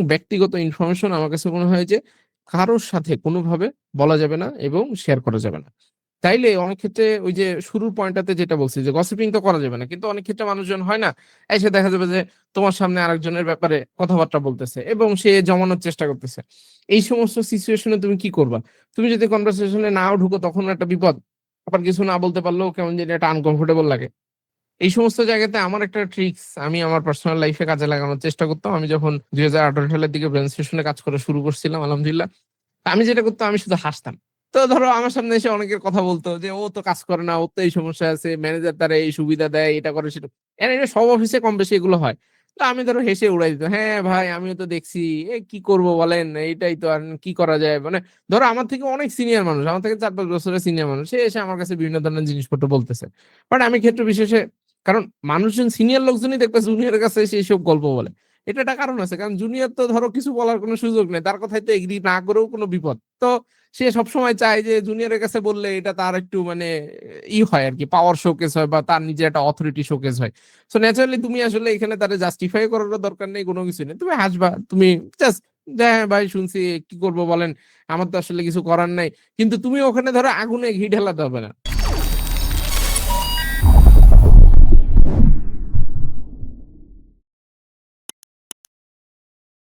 ব্যক্তিগত ইনফরমেশন আমার কাছে মনে হয় যে কারোর সাথে কোনোভাবে বলা যাবে না এবং শেয়ার করা যাবে না। তাইলে অনেক ক্ষেত্রে ওই যে শুরুর পয়েন্টটাতে যেটা বলছি যে গসিপিং তো করা যাবে না। কিন্তু অনেক ক্ষেত্রে মানুষজন হয় না? এসে দেখা যাবে যে তোমার সামনে আরেকজনের ব্যাপারে কথাবার্তা বলতেছে এবং সে জমানোর চেষ্টা করতেছে। এই সমস্ত সিচুয়েশন এ তুমি কি করবা? তুমি যদি কনভারসেশন এ নাও ঢুকো তখনও একটা বিপদ। আবার কিছু না বলতে পারলেও কেমন জানি একটা আনকমফোর্টেবল লাগে। এই সমস্ত জায়গাতে আমার একটা ট্রিকস আমি আমার পার্সোনাল লাইফ এ কাজে লাগানোর চেষ্টা করতাম। আমি যখন ২০১৮ সালের দিকে ব্রেন স্টেশন এ কাজ করা শুরু করছিলাম আলহামদুলিল্লাহ। আমি যেটা করতাম আমি শুধু হাসতাম। তো ধরো আমার সামনে এসে অনেকের কথা বলতো যে, "ও তো কাজ করে না, ওর তো এই সমস্যা আছে, ম্যানেজার তারে এই সুবিধা দেয়, এটা করে সেটা।" এটা সব অফিসে কম বেশি এগুলো হয়। তো আমি ধরো হেসে উড়াই দিতাম। "হ্যাঁ ভাই আমিও তো দেখছি। কি করব বলেন? এইটাই তো আর কি করা যায়?" মানে ধরো আমার থেকে অনেক সিনিয়র মানুষ, আমার থেকে ৪-৫ বছরের সিনিয়র মানুষ। সে এসে আমার কাছে বিভিন্ন ধরনের জিনিসপত্র বলতেছে। বাট আমি ক্ষেত্র বিশেষে কারণ মানুষজন সিনিয়র লোকজনই দেখবা জুনিয়রের কাছে এসে এইসব গল্প বলে। এটা একটা কারণ আছে। কারণ জুনিয়র তো ধরো কিছু বলার কোনো সুযোগ নেই। তার কথায় তো এগ্রি না করেও কোনো বিপদ। তো সে সবসময় চায় যে জুনিয়রের কাছে বললে এটা তার একটু মানে হয় আরকি পাওয়ার শোকেস হয় বা তার নিজের একটা অথরিটি শোকেস হয়। সো ন্যাচারালি তুমি আসলে এখানে তারে জাস্টিফাই করারও দরকার নেই, কোনো কিছু নেই। তুমি হাসবা। তুমি জাস্ট যে, "হ্যাঁ ভাই শুনছি, কি করব বলেন? আমার তো আসলে কিছু করার নাই।" কিন্তু তুমি ওখানে ধরো আগুনে ঘি ঢালাতে হবে না।